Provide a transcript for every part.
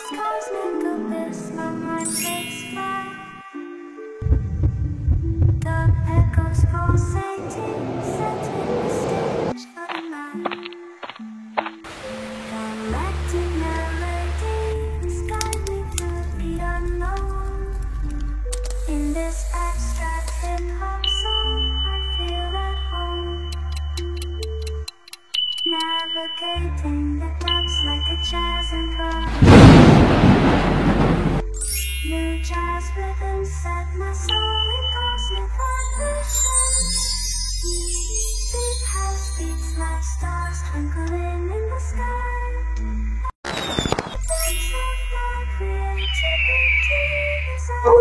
cosmic abyss, my mind takes flight. The echoes pulsating, setting the stage for the night. Galactic melodies guide me through the unknown. In this abstract hip-hop song, I feel at home. Navigating the clouds like a jazz improv. New jazz rhythms set my soul in cosmic vibration. Deep house beats like stars twinkling in the sky. Dance of my creativity as I fly.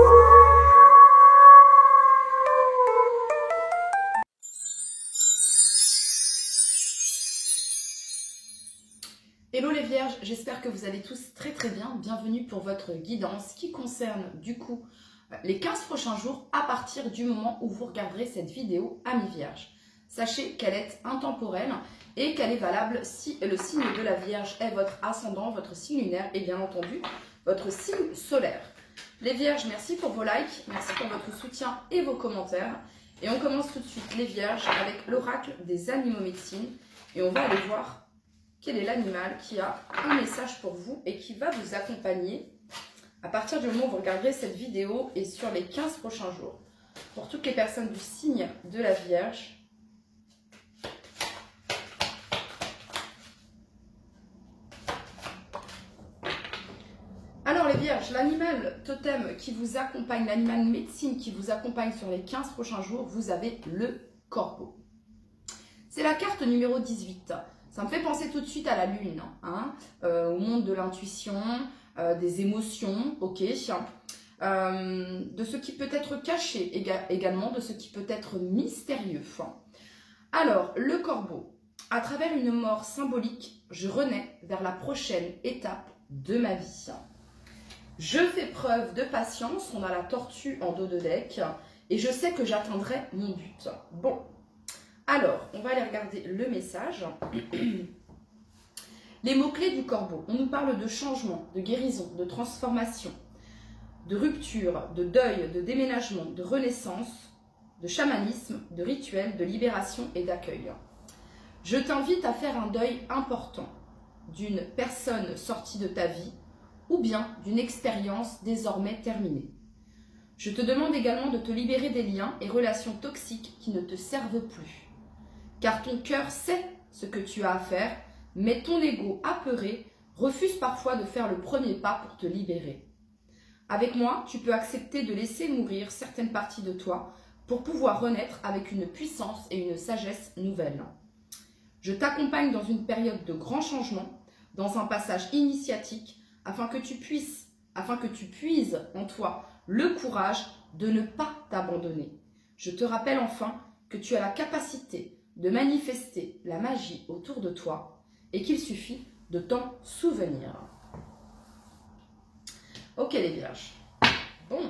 Hello les vierges, j'espère que vous allez tous très très bien. Bienvenue pour votre guidance qui concerne du coup les 15 prochains jours à partir du moment où vous regarderez cette vidéo, amis vierges. Sachez qu'elle est intemporelle et qu'elle est valable si le signe de la Vierge est votre ascendant, votre signe lunaire et bien entendu votre signe solaire. Les vierges, merci pour vos likes, merci pour votre soutien et vos commentaires. Et on commence tout de suite les vierges avec l'oracle des animaux médecine et on va aller voir quel est l'animal qui a un message pour vous et qui va vous accompagner à partir du moment où vous regarderez cette vidéo et sur les 15 prochains jours. Pour toutes les personnes du signe de la Vierge, alors les vierges, l'animal totem qui vous accompagne, l'animal médecine qui vous accompagne sur les 15 prochains jours, vous avez le corbeau. C'est la carte numéro 18. Ça me fait penser tout de suite à la lune, hein, au monde de l'intuition, des émotions, ok, de ce qui peut être caché également, de ce qui peut être mystérieux. Alors, le corbeau, à travers une mort symbolique, je renais vers la prochaine étape de ma vie. Je fais preuve de patience, on a la tortue en dos de deck, et je sais que j'atteindrai mon but. Bon. Alors, on va aller regarder le message. Les mots-clés du corbeau. On nous parle de changement, de guérison, de transformation, de rupture, de deuil, de déménagement, de renaissance, de chamanisme, de rituel, de libération et d'accueil. Je t'invite à faire un deuil important d'une personne sortie de ta vie ou bien d'une expérience désormais terminée. Je te demande également de te libérer des liens et relations toxiques qui ne te servent plus. Car ton cœur sait ce que tu as à faire, mais ton ego apeuré refuse parfois de faire le premier pas pour te libérer. Avec moi, tu peux accepter de laisser mourir certaines parties de toi pour pouvoir renaître avec une puissance et une sagesse nouvelles. Je t'accompagne dans une période de grand changement, dans un passage initiatique, afin que tu puises en toi le courage de ne pas t'abandonner. Je te rappelle enfin que tu as la capacité de manifester la magie autour de toi et qu'il suffit de t'en souvenir. Ok les vierges. Bon.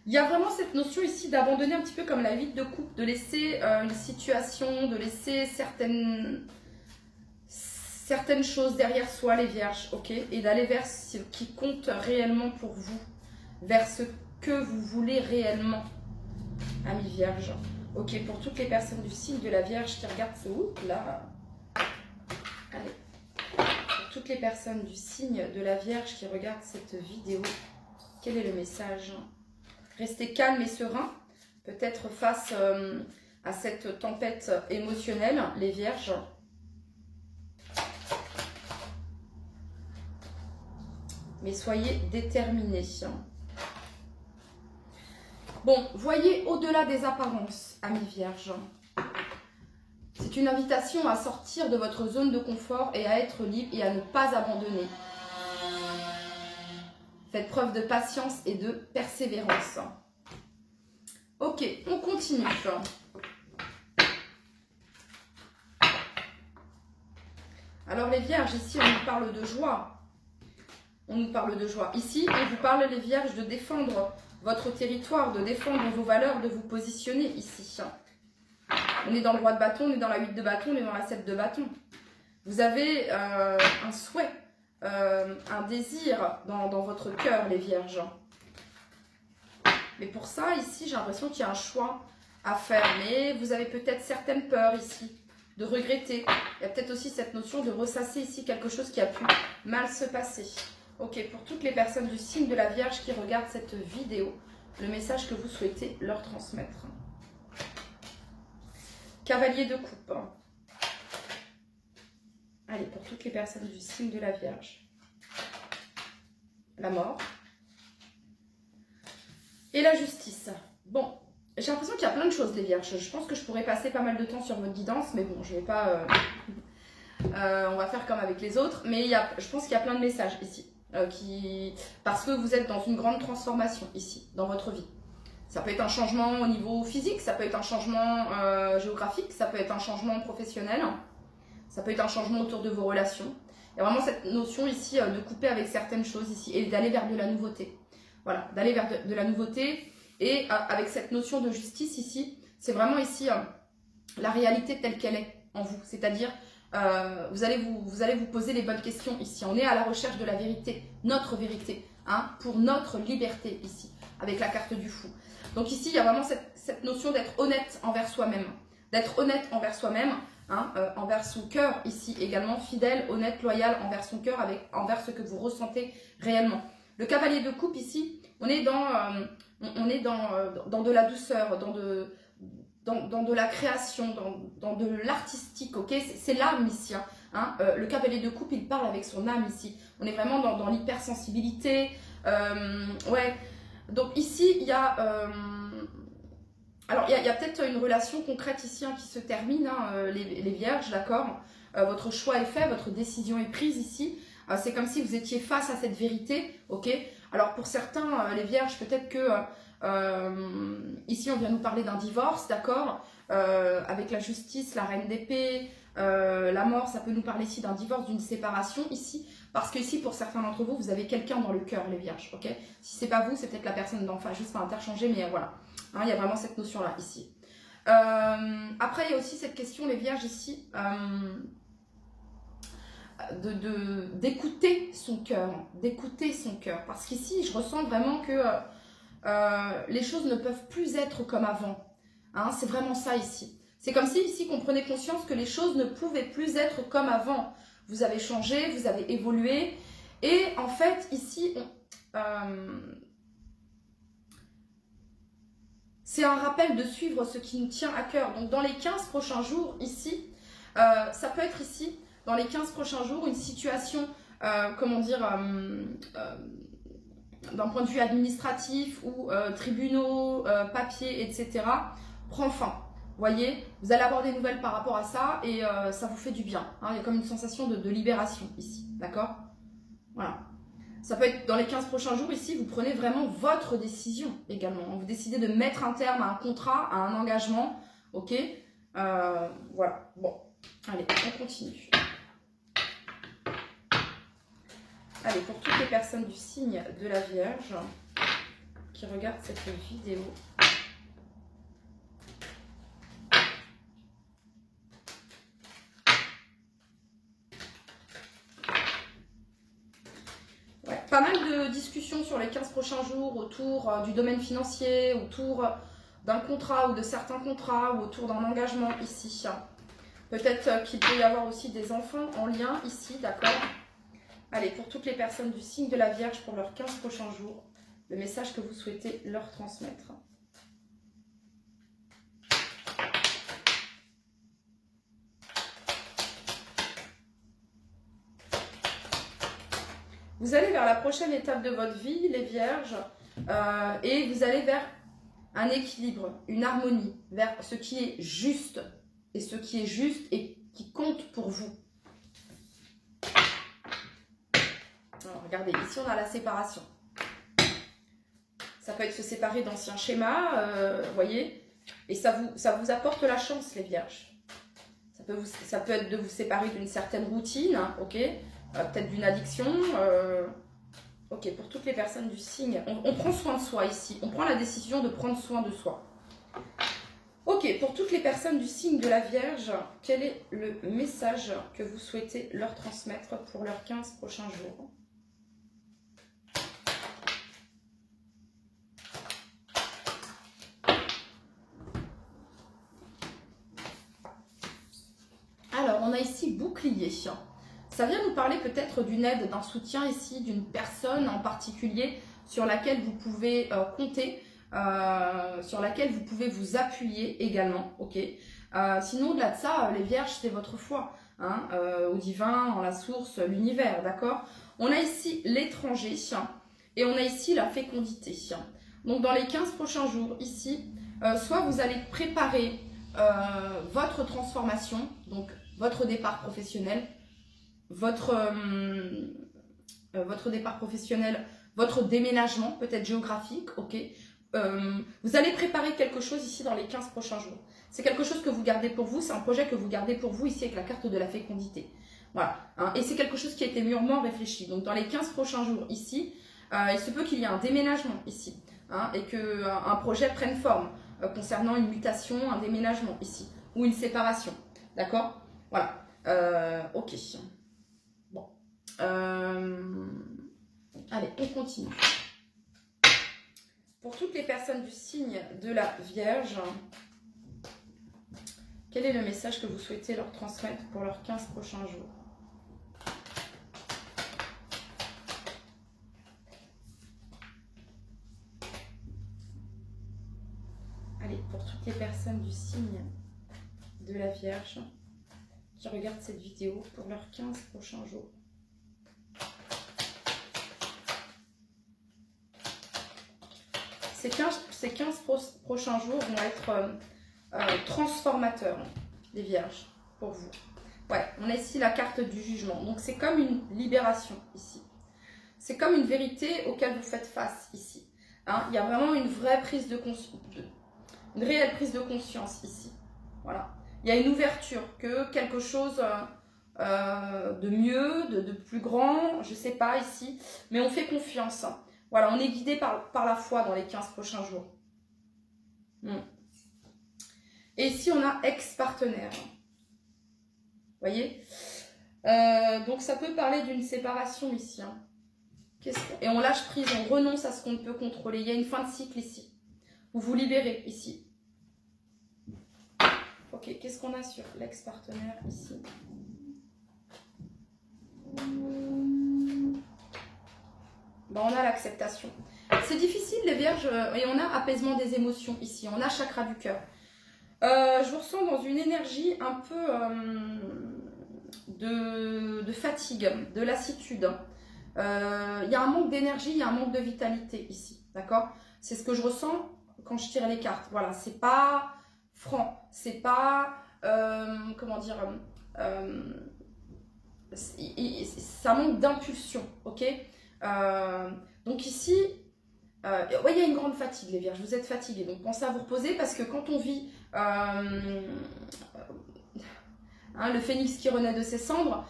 Il y a vraiment cette notion ici d'abandonner un petit peu comme la vie de couple, de laisser une situation, de laisser certaines choses derrière soi les vierges, ok, et d'aller vers ce qui compte réellement pour vous, vers ce que vous voulez réellement, amis vierges. Ok, pour toutes les personnes du signe de la Vierge qui regardent ce là. Allez. Pour toutes les personnes du signe de la Vierge qui regardent cette vidéo, quel est le message? Restez calme et serein, peut-être face à cette tempête émotionnelle, les Vierges. Mais soyez déterminés. Bon, voyez au-delà des apparences, amis vierges. C'est une invitation à sortir de votre zone de confort et à être libre et à ne pas abandonner. Faites preuve de patience et de persévérance. Ok, on continue. Alors les vierges, ici on nous parle de joie. On nous parle de joie. Ici, on vous parle les vierges de défendre votre territoire, de défendre vos valeurs, de vous positionner ici. On est dans le roi de bâton, on est dans la 8 de bâton, on est dans la 7 de bâton. Vous avez un souhait un désir dans votre cœur, les vierges. Mais pour ça, ici, j'ai l'impression qu'il y a un choix à faire. Mais vous avez peut-être certaines peurs ici, de regretter. Il y a peut-être aussi cette notion de ressasser ici quelque chose qui a pu mal se passer. Ok, pour toutes les personnes du signe de la Vierge qui regardent cette vidéo, le message que vous souhaitez leur transmettre. Cavalier de coupe. Allez, pour toutes les personnes du signe de la Vierge. La mort. Et la justice. Bon, j'ai l'impression qu'il y a plein de choses, les Vierges. Je pense que je pourrais passer pas mal de temps sur votre guidance, mais bon, je vais pas... on va faire comme avec les autres. Mais je pense qu'il y a plein de messages ici. Parce que vous êtes dans une grande transformation ici, dans votre vie. Ça peut être un changement au niveau physique, ça peut être un changement géographique, ça peut être un changement professionnel, ça peut être un changement autour de vos relations. Il y a vraiment cette notion ici de couper avec certaines choses ici et d'aller vers de la nouveauté. Voilà, d'aller vers de la nouveauté et avec cette notion de justice ici, c'est vraiment ici la réalité telle qu'elle est en vous. C'est-à-dire, vous allez vous poser les bonnes questions ici. On est à la recherche de la vérité, notre vérité, hein, pour notre liberté ici, avec la carte du fou. Donc ici, il y a vraiment cette notion d'être honnête envers soi-même. D'être honnête envers soi-même, hein, envers son cœur ici également, fidèle, honnête, loyal envers son cœur, envers ce que vous ressentez réellement. Le cavalier de coupe ici, on est dans de la douceur, dans de la création, dans de l'artistique, ok? C'est l'âme ici, hein. Le cavalier de coupe, il parle avec son âme ici. On est vraiment dans l'hypersensibilité, ouais. Donc ici, il y a... alors, il y a peut-être une relation concrète ici qui se termine, hein, les vierges, d'accord? Votre choix est fait, votre décision est prise ici. C'est comme si vous étiez face à cette vérité, ok? Alors, pour certains, les vierges, peut-être que... ici, on vient nous parler d'un divorce, d'accord? Avec la justice, la reine d'épée, la mort, ça peut nous parler ici d'un divorce, d'une séparation ici. Parce que ici, pour certains d'entre vous, vous avez quelqu'un dans le cœur, les vierges, ok? Si c'est pas vous, c'est peut-être la personne d'en face, juste pas interchanger, mais voilà. Hein, il y a vraiment cette notion-là, ici. Après, il y a aussi cette question, les vierges, ici, d'écouter son cœur. D'écouter son cœur. Parce qu'ici, je ressens vraiment que les choses ne peuvent plus être comme avant. Hein, c'est vraiment ça, ici. C'est comme si, ici, qu'on prenait conscience que les choses ne pouvaient plus être comme avant. Vous avez changé, vous avez évolué. Et en fait, ici, c'est un rappel de suivre ce qui nous tient à cœur. Donc, dans les 15 prochains jours, ici, ça peut être ici, dans les 15 prochains jours, une situation, comment dire, d'un point de vue administratif ou tribunaux, papiers, etc., prend fin. Vous voyez, vous allez avoir des nouvelles par rapport à ça et ça vous fait du bien. Hein, il y a comme une sensation de libération ici, d'accord? Voilà. Ça peut être dans les 15 prochains jours ici, vous prenez vraiment votre décision également. Vous décidez de mettre un terme à un contrat, à un engagement, ok? Voilà, bon, allez, on continue. Allez, pour toutes les personnes du signe de la Vierge qui regardent cette vidéo, pas mal de discussions sur les 15 prochains jours autour du domaine financier, autour d'un contrat ou de certains contrats, ou autour d'un engagement ici. Peut-être qu'il peut y avoir aussi des enfants en lien ici, d'accord? Allez, pour toutes les personnes du signe de la Vierge pour leurs 15 prochains jours, le message que vous souhaitez leur transmettre. Vous allez vers la prochaine étape de votre vie, les Vierges, et vous allez vers un équilibre, une harmonie, vers ce qui est juste, et ce qui est juste et qui compte pour vous. Alors, regardez, ici on a la séparation. Ça peut être se séparer d'anciens schémas, vous voyez, et ça vous apporte la chance, les Vierges. Ça peut être de vous séparer d'une certaine routine, hein, ok? Peut-être d'une addiction. Ok, pour toutes les personnes du signe, on prend soin de soi ici. On prend la décision de prendre soin de soi. Ok, pour toutes les personnes du signe de la Vierge, quel est le message que vous souhaitez leur transmettre pour leurs 15 prochains jours? Alors, on a ici bouclier. Ça vient nous parler peut-être d'une aide, d'un soutien ici, d'une personne en particulier sur laquelle vous pouvez compter, sur laquelle vous pouvez vous appuyer également. Ok. Sinon, au-delà de ça, les Vierges, c'est votre foi hein, au divin, en la source, l'univers, d'accord? On a ici l'étranger et on a ici la fécondité. Donc, dans les 15 prochains jours, ici, soit vous allez préparer votre transformation, donc votre départ professionnel, votre départ professionnel, votre déménagement, peut-être géographique, ok. Vous allez préparer quelque chose ici dans les 15 prochains jours. C'est quelque chose que vous gardez pour vous, c'est un projet que vous gardez pour vous ici avec la carte de la fécondité. Voilà, hein, et c'est quelque chose qui a été mûrement réfléchi. Donc dans les 15 prochains jours ici, il se peut qu'il y ait un déménagement ici, hein, et qu'un projet prenne forme concernant une mutation, un déménagement ici, ou une séparation. D'accord? Voilà. Ok. Bon. Allez, on continue. Pour toutes les personnes du signe de la Vierge, quel est le message que vous souhaitez leur transmettre pour leurs 15 prochains jours? Allez, pour toutes les personnes du signe de la Vierge qui regardent cette vidéo pour leurs 15 prochains jours. Ces 15 prochains jours vont être transformateurs, les Vierges, pour vous. Ouais, on a ici la carte du jugement. Donc, c'est comme une libération ici. C'est comme une vérité auquel vous faites face ici. Hein, il y a vraiment une vraie prise de conscience, une réelle prise de conscience ici. Voilà. Il y a une ouverture, que quelque chose de mieux, de plus grand, je ne sais pas ici, mais on fait confiance. Voilà, on est guidé par la foi dans les 15 prochains jours. Et ici, on a ex-partenaire. Vous voyez? Donc, ça peut parler d'une séparation ici. Hein. Et on lâche prise, on renonce à ce qu'on ne peut contrôler. Il y a une fin de cycle ici. Vous vous libérez ici. Ok, qu'est-ce qu'on a sur l'ex-partenaire ici? Ben, on a l'acceptation. C'est difficile les Vierges et on a apaisement des émotions ici. On a chakra du cœur. Je vous ressens dans une énergie un peu de fatigue, de lassitude. Il y a un manque d'énergie, il y a un manque de vitalité ici. D'accord? C'est ce que je ressens quand je tire les cartes. Voilà, c'est pas franc. C'est pas... comment dire... ça manque d'impulsion. Ok? Donc ici, ouais, il y a une grande fatigue les Vierges, vous êtes fatigués, donc pensez à vous reposer parce que quand on vit le phénix qui renaît de ses cendres,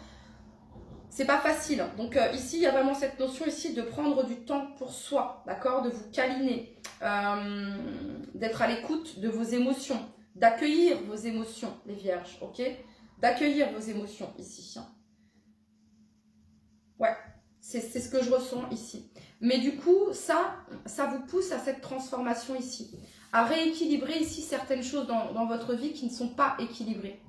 c'est pas facile. Donc ici, il y a vraiment cette notion ici de prendre du temps pour soi, d'accord, de vous câliner, d'être à l'écoute de vos émotions, d'accueillir vos émotions les Vierges, ok, d'accueillir vos émotions ici. Ouais. C'est ce que je ressens ici. Mais du coup, ça vous pousse à cette transformation ici. À rééquilibrer ici certaines choses dans votre vie qui ne sont pas équilibrées.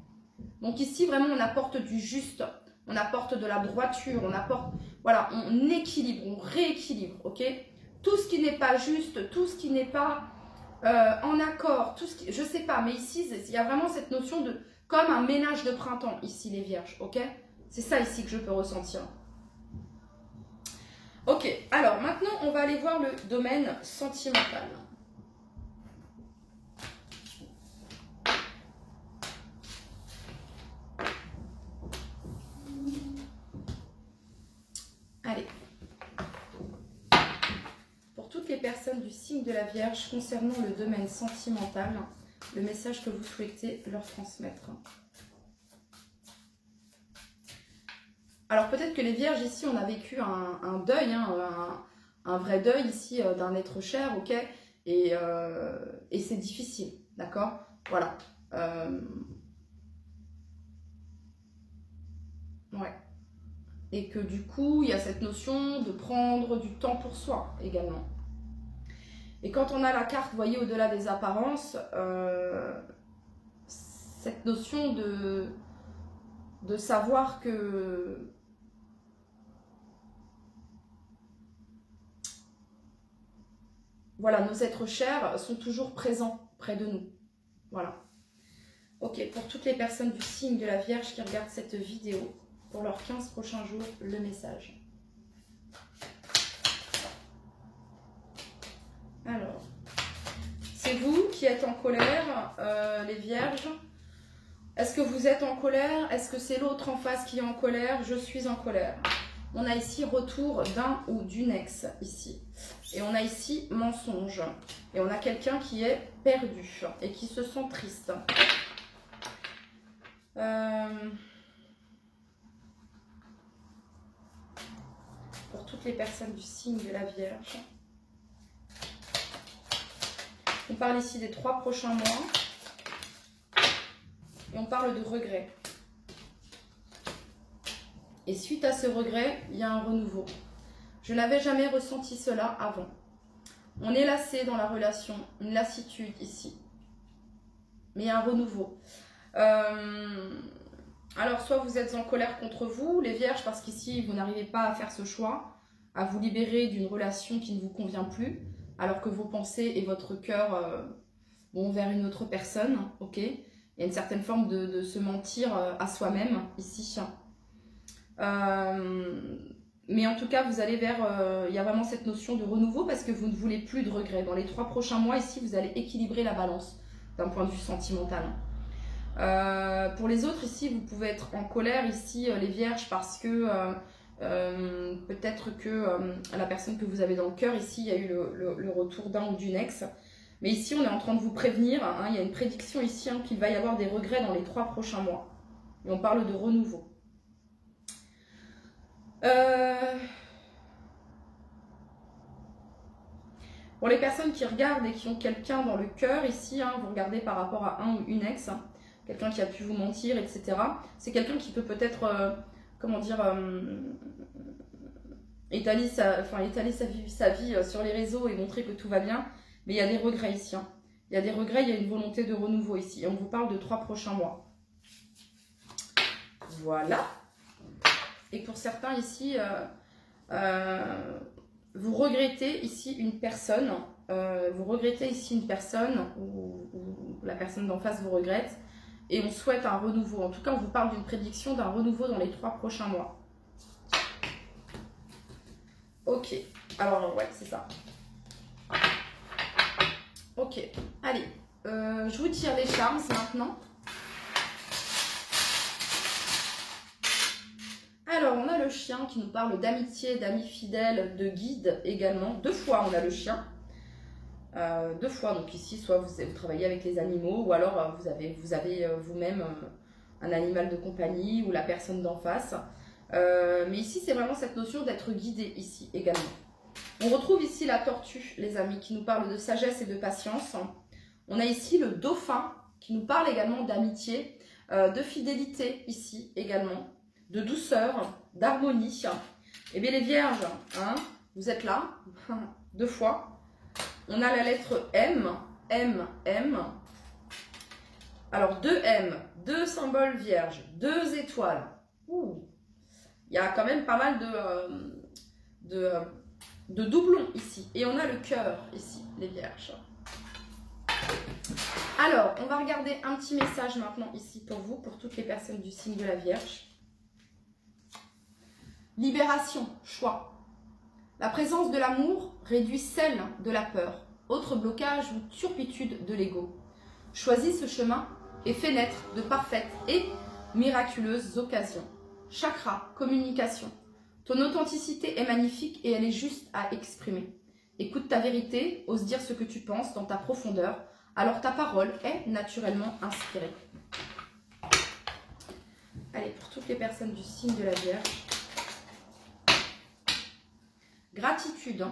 Donc ici, vraiment, on apporte du juste. On apporte de la droiture. On apporte... Voilà, on équilibre, on rééquilibre, ok? Tout ce qui n'est pas juste, tout ce qui n'est pas en accord, tout ce qui... Je sais pas, mais ici, il y a vraiment cette notion de... Comme un ménage de printemps, ici, les Vierges, ok? C'est ça ici que je peux ressentir. Ok, alors maintenant on va aller voir le domaine sentimental. Allez. Pour toutes les personnes du signe de la Vierge concernant le domaine sentimental, le message que vous souhaitez leur transmettre. Alors peut-être que les Vierges ici, on a vécu un deuil, hein, un vrai deuil ici d'un être cher, ok, et c'est difficile, d'accord. Voilà. Ouais. Et que du coup, il y a cette notion de prendre du temps pour soi également. Et quand on a la carte, vous voyez, au-delà des apparences, cette notion de savoir que voilà, nos êtres chers sont toujours présents près de nous. Voilà. Ok, pour toutes les personnes du signe de la Vierge qui regardent cette vidéo, pour leurs 15 prochains jours, le message. Alors, c'est vous qui êtes en colère, les Vierges. Est-ce que vous êtes en colère? Est-ce que c'est l'autre en face qui est en colère? Je suis en colère. On a ici retour d'un ou d'une ex, ici. Et on a ici mensonge. Et on a quelqu'un qui est perdu et qui se sent triste. Pour toutes les personnes du signe de la Vierge. On parle ici des 3 prochains mois. Et on parle de regret. Et suite à ce regret, il y a un renouveau. Je n'avais jamais ressenti cela avant. On est lassé dans la relation, une lassitude ici. Mais il y a un renouveau. Alors, soit vous êtes en colère contre vous, les Vierges, parce qu'ici, vous n'arrivez pas à faire ce choix, à vous libérer d'une relation qui ne vous convient plus, alors que vos pensées et votre cœur vont vers une autre personne, ok? Il y a une certaine forme de se mentir à soi-même, ici. Mais en tout cas, vous allez vers... il y a vraiment cette notion de renouveau parce que vous ne voulez plus de regrets. Dans les 3 prochains mois, ici, vous allez équilibrer la balance d'un point de vue sentimental. Pour les autres, ici, vous pouvez être en colère, ici, les Vierges, parce que peut-être que la personne que vous avez dans le cœur, ici, il y a eu le retour d'un ou d'une ex. Mais ici, on est en train de vous prévenir, hein, il y a une prédiction ici qu'il va y avoir des regrets dans les 3 prochains mois. Et on parle de renouveau. Pour les personnes qui regardent et qui ont quelqu'un dans le cœur, ici, hein, vous regardez par rapport à un ou une ex, hein, quelqu'un qui a pu vous mentir, etc. C'est quelqu'un qui peut peut-être, comment dire, étaler sa vie sur les réseaux et montrer que tout va bien. Mais il y a des regrets ici. Hein. Il y a des regrets, il y a une volonté de renouveau ici. Et on vous parle de 3 prochains mois. Voilà. Et pour certains ici, vous regrettez ici une personne. Ou la personne d'en face vous regrette. Et on souhaite un renouveau. En tout cas, on vous parle d'une prédiction d'un renouveau dans les 3 prochains mois. Ok. Alors, ouais, c'est ça. Ok. Allez. Je vous tire les charmes maintenant. Alors, on a le chien qui nous parle d'amitié, d'amis fidèles, de guide également. 2 fois, on a le chien. 2 fois, donc ici, soit vous travaillez avec les animaux, ou alors vous avez vous-même un animal de compagnie, ou la personne d'en face. Mais ici, c'est vraiment cette notion d'être guidé ici également. On retrouve ici la tortue, les amis, qui nous parle de sagesse et de patience. On a ici le dauphin, qui nous parle également d'amitié, de fidélité ici également, de douceur, d'harmonie. Et bien les vierges, hein, vous êtes là, 2 fois. On a la lettre M, M, M. Alors 2 M, 2 symboles vierges, 2 étoiles. Ouh. Il y a quand même pas mal de doublons ici. Et on a le cœur ici, les vierges. Alors, on va regarder un petit message maintenant ici pour vous, pour toutes les personnes du signe de la Vierge. Libération, choix. La présence de l'amour réduit celle de la peur, autre blocage ou turpitude de l'ego. Choisis ce chemin et fais naître de parfaites et miraculeuses occasions. Chakra, communication. Ton authenticité est magnifique et elle est juste à exprimer. Écoute ta vérité, ose dire ce que tu penses dans ta profondeur, alors ta parole est naturellement inspirée. Allez, pour toutes les personnes du signe de la Vierge. Gratitude.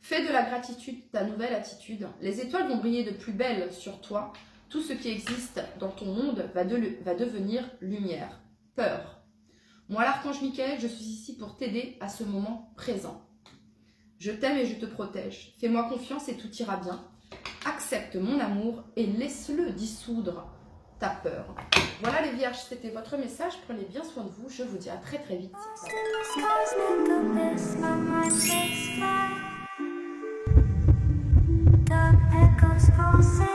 Fais de la gratitude ta nouvelle attitude. Les étoiles vont briller de plus belle sur toi. Tout ce qui existe dans ton monde va devenir lumière. Peur. Moi, l'archange Michael, je suis ici pour t'aider à ce moment présent. Je t'aime et je te protège. Fais-moi confiance et tout ira bien. Accepte mon amour et laisse-le dissoudre ta peur. Voilà les vierges, c'était votre message. Prenez bien soin de vous. Je vous dis à très très vite. The echoes pulsate.